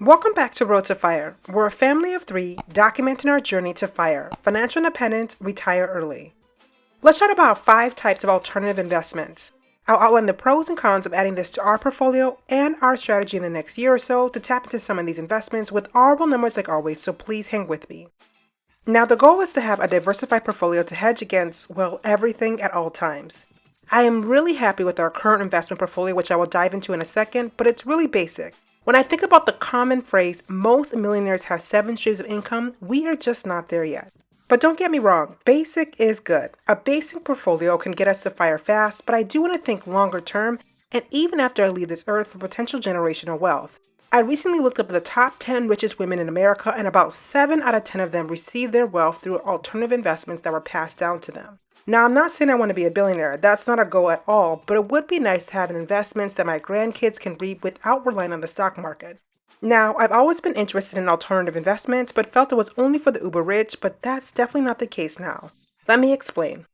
Welcome back to Road to FIRE. We're a family of three documenting our journey to FIRE, financial independence, retire early. Let's chat about 5 types of alternative investments. I'll outline the pros and cons of adding this to our portfolio and our strategy in the next year or so to tap into some of these investments with honorable numbers like always, so please hang with me. Now, the goal is to have a diversified portfolio to hedge against, well, everything at all times. I am really happy with our current investment portfolio, which I will dive into in a second, but it's really basic. When I think about the common phrase, most millionaires have 7 streams of income, we are just not there yet. But don't get me wrong, basic is good. A basic portfolio can get us to FIRE fast, but I do want to think longer term and even after I leave this earth for potential generational wealth. I recently looked up the top 10 richest women in America, and about 7 out of 10 of them received their wealth through alternative investments that were passed down to them. Now, I'm not saying I want to be a billionaire, that's not a goal at all, but it would be nice to have investments that my grandkids can reap without relying on the stock market. Now, I've always been interested in alternative investments, but felt it was only for the uber rich, but that's definitely not the case now. Let me explain.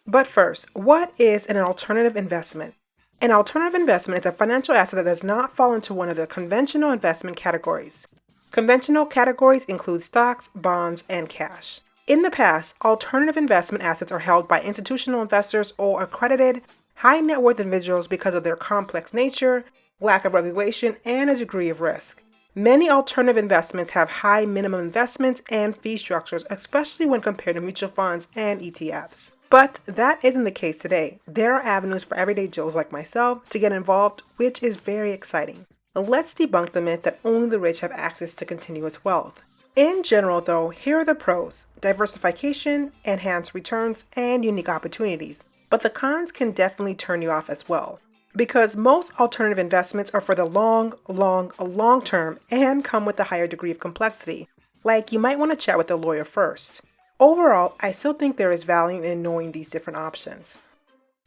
But first, what is an alternative investment? An alternative investment is a financial asset that does not fall into one of the conventional investment categories. Conventional categories include stocks, bonds, and cash. In the past, alternative investment assets are held by institutional investors or accredited, high net worth individuals because of their complex nature, lack of regulation, and a degree of risk. Many alternative investments have high minimum investments and fee structures, especially when compared to mutual funds and ETFs. But that isn't the case today. There are avenues for everyday Joes like myself to get involved, which is very exciting. Let's debunk the myth that only the rich have access to continuous wealth. In general, though, here are the pros: diversification, enhanced returns, and unique opportunities. But the cons can definitely turn you off as well, because most alternative investments are for the long term and come with a higher degree of complexity. Like, you might want to chat with a lawyer first. Overall, I still think there is value in knowing these different options.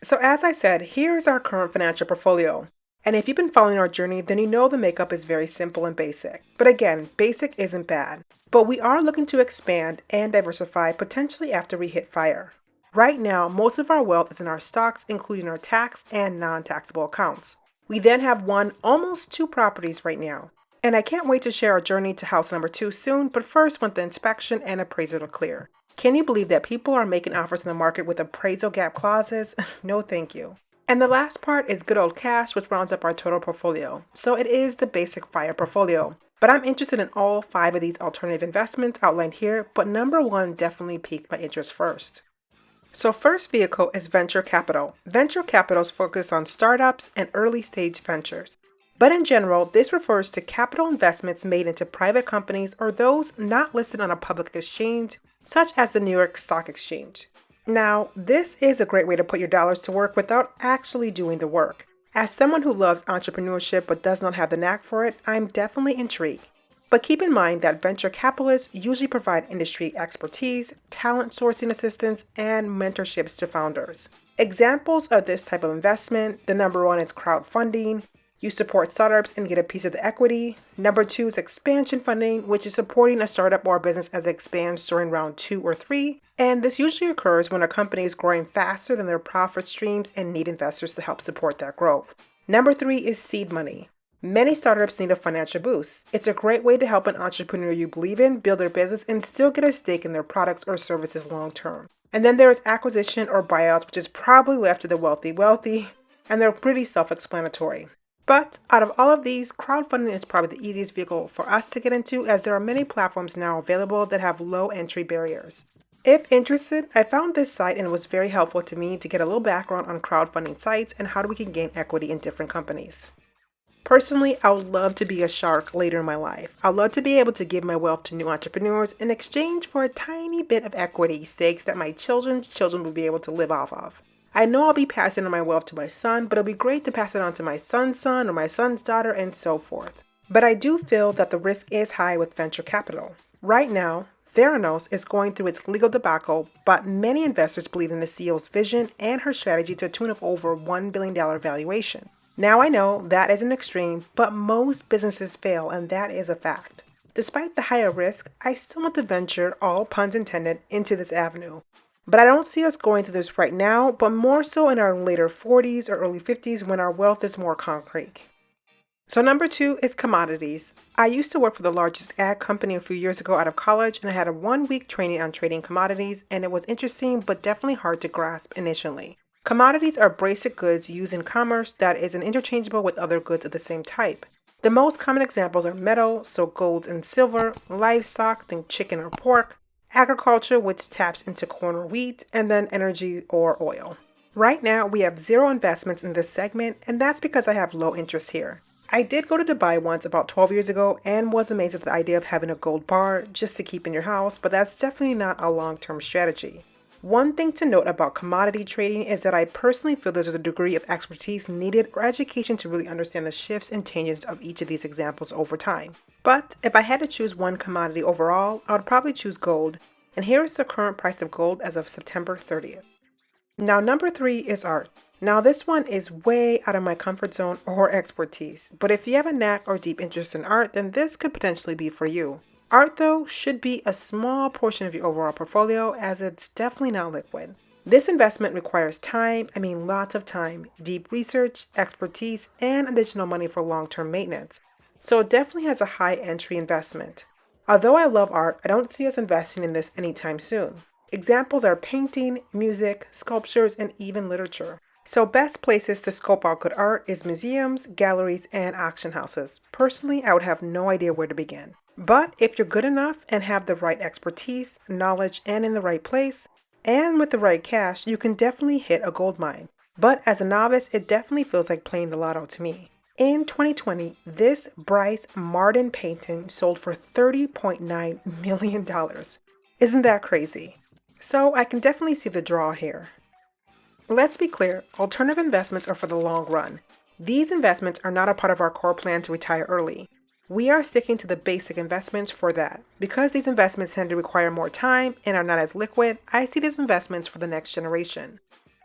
So as I said, here is our current financial portfolio. And if you've been following our journey, then you know the makeup is very simple and basic. But again, basic isn't bad. But we are looking to expand and diversify potentially after we hit FIRE. Right now, most of our wealth is in our stocks, including our tax and non-taxable accounts. We then have almost 2 properties right now. And I can't wait to share our journey to house number 2 soon, but first want the inspection and appraisal to clear. Can you believe that people are making offers in the market with appraisal gap clauses? No thank you. And the last part is good old cash, which rounds up our total portfolio. So it is the basic FIRE portfolio. But I'm interested in all 5 of these alternative investments outlined here, but number 1 definitely piqued my interest first. So first vehicle is venture capital. Venture capitals focus on startups and early stage ventures. But in general, this refers to capital investments made into private companies or those not listed on a public exchange, such as the New York Stock Exchange. Now, this is a great way to put your dollars to work without actually doing the work. As someone who loves entrepreneurship but does not have the knack for it, I'm definitely intrigued. But keep in mind that venture capitalists usually provide industry expertise, talent sourcing assistance, and mentorships to founders. Examples of this type of investment: the number 1 is crowdfunding. You support startups and get a piece of the equity. Number 2 is expansion funding, which is supporting a startup or a business as it expands during round 2 or 3. And this usually occurs when a company is growing faster than their profit streams and need investors to help support that growth. Number 3 is seed money. Many startups need a financial boost. It's a great way to help an entrepreneur you believe in build their business and still get a stake in their products or services long term. And then there is acquisition or buyouts, which is probably left to the wealthy, and they're pretty self-explanatory. But out of all of these, crowdfunding is probably the easiest vehicle for us to get into, as there are many platforms now available that have low entry barriers. If interested, I found this site and it was very helpful to me to get a little background on crowdfunding sites and how we can gain equity in different companies. Personally, I would love to be a shark later in my life. I'd love to be able to give my wealth to new entrepreneurs in exchange for a tiny bit of equity stakes that my children's children will be able to live off of. I know I'll be passing on my wealth to my son, but it'll be great to pass it on to my son's son or my son's daughter and so forth. But I do feel that the risk is high with venture capital. Right now, Theranos is going through its legal debacle, but many investors believe in the CEO's vision and her strategy to a tune of over $1 billion valuation. Now I know that is an extreme, but most businesses fail, and that is a fact. Despite the higher risk, I still want to venture, all puns intended, into this avenue. But I don't see us going through this right now, but more so in our later 40s or early 50s when our wealth is more concrete. So number 2 is commodities. I used to work for the largest ag company a few years ago out of college, and I had a 1 week training on trading commodities, and it was interesting but definitely hard to grasp initially. Commodities are basic goods used in commerce that isn't interchangeable with other goods of the same type. The most common examples are metal, so gold and silver, livestock, think chicken or pork, agriculture, which taps into corn or wheat, and then energy or oil. Right now, we have zero investments in this segment, and that's because I have low interest here. I did go to Dubai once about 12 years ago and was amazed at the idea of having a gold bar just to keep in your house, but that's definitely not a long-term strategy. One thing to note about commodity trading is that I personally feel there's a degree of expertise needed or education to really understand the shifts and changes of each of these examples over time. But if I had to choose one commodity overall, I would probably choose gold, and here is the current price of gold as of September 30th. Now, number 3 is art. Now, this one is way out of my comfort zone or expertise, but if you have a knack or deep interest in art, then this could potentially be for you. Art, though, should be a small portion of your overall portfolio as it's definitely not liquid. This investment requires time, lots of time, deep research, expertise, and additional money for long-term maintenance. So it definitely has a high entry investment. Although I love art, I don't see us investing in this anytime soon. Examples are painting, music, sculptures, and even literature. So best places to scope out good art is museums, galleries, and auction houses. Personally, I would have no idea where to begin. But if you're good enough and have the right expertise, knowledge, and in the right place, and with the right cash, you can definitely hit a gold mine. But as a novice, it definitely feels like playing the lotto to me. In 2020, this Bryce Martin painting sold for $30.9 million. Isn't that crazy? So I can definitely see the draw here. Let's be clear, alternative investments are for the long run. These investments are not a part of our core plan to retire early. We are sticking to the basic investments for that. Because these investments tend to require more time and are not as liquid, I see these investments for the next generation.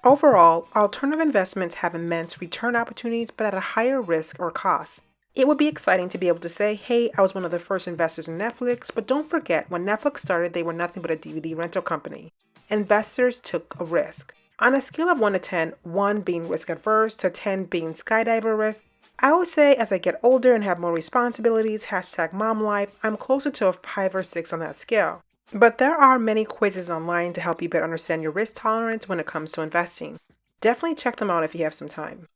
Overall, alternative investments have immense return opportunities but at a higher risk or cost. It would be exciting to be able to say, hey, I was one of the first investors in Netflix, but don't forget, when Netflix started, they were nothing but a DVD rental company. Investors took a risk. On a scale of 1 to 10, 1 being risk adverse to 10 being skydiver risk, I would say as I get older and have more responsibilities, #mom life, I'm closer to a 5 or 6 on that scale. But there are many quizzes online to help you better understand your risk tolerance when it comes to investing. Definitely check them out if you have some time.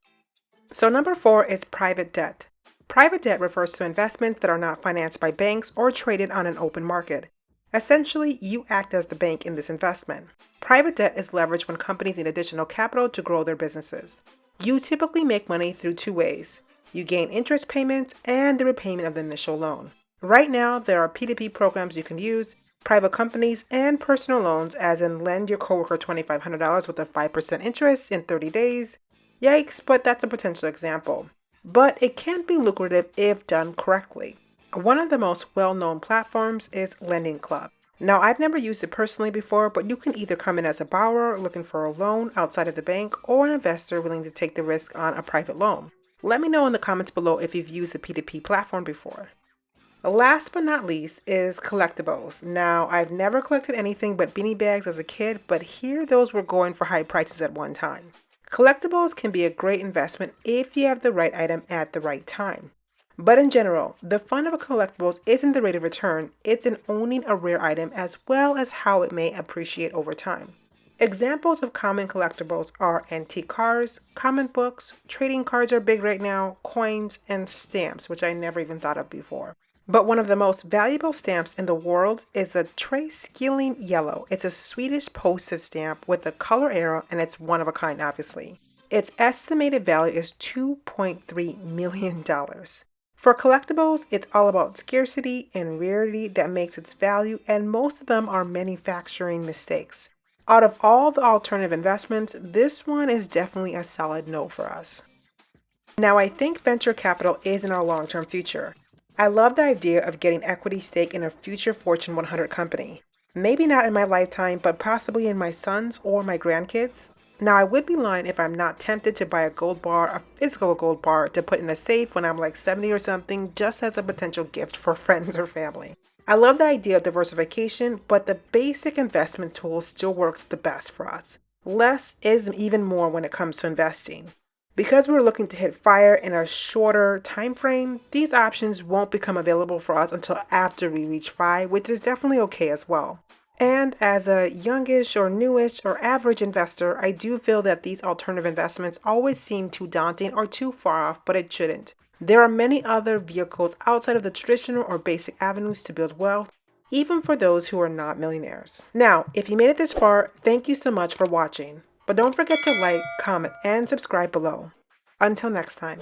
So number 4 is private debt. Private debt refers to investments that are not financed by banks or traded on an open market. Essentially, you act as the bank in this investment. Private debt is leveraged when companies need additional capital to grow their businesses. You typically make money through 2 ways. You gain interest payments and the repayment of the initial loan. Right now, there are P2P programs you can use, private companies, and personal loans, as in lend your coworker $2,500 with a 5% interest in 30 days. Yikes, but that's a potential example. But it can be lucrative if done correctly. One of the most well-known platforms is Lending Club. Now, I've never used it personally before, but you can either come in as a borrower looking for a loan outside of the bank or an investor willing to take the risk on a private loan. Let me know in the comments below if you've used a P2P platform before. Last but not least is collectibles. Now, I've never collected anything but beanie bags as a kid, but here those were going for high prices at one time. Collectibles can be a great investment if you have the right item at the right time. But in general, the fun of a collectibles isn't the rate of return, it's in owning a rare item as well as how it may appreciate over time. Examples of common collectibles are antique cars, comic books, trading cards are big right now, coins, and stamps, which I never even thought of before. But one of the most valuable stamps in the world is the Tre-Skilling Yellow. It's a Swedish postage stamp with a color arrow, and it's one of a kind, obviously. Its estimated value is $2.3 million. For collectibles, it's all about scarcity and rarity that makes its value, and most of them are manufacturing mistakes. Out of all the alternative investments, this one is definitely a solid no for us. Now, I think venture capital is in our long-term future. I love the idea of getting equity stake in a future Fortune 100 company. Maybe not in my lifetime, but possibly in my son's or my grandkids'. Now, I would be lying if I'm not tempted to buy a gold bar, a physical gold bar, to put in a safe when I'm like 70 or something, just as a potential gift for friends or family. I love the idea of diversification, but the basic investment tool still works the best for us. Less is even more when it comes to investing. Because we're looking to hit FIRE in a shorter time frame, these options won't become available for us until after we reach FI, which is definitely okay as well. And as a youngish or newish or average investor, I do feel that these alternative investments always seem too daunting or too far off, but it shouldn't. There are many other vehicles outside of the traditional or basic avenues to build wealth, even for those who are not millionaires. Now, if you made it this far, thank you so much for watching. But don't forget to like, comment, and subscribe below. Until next time.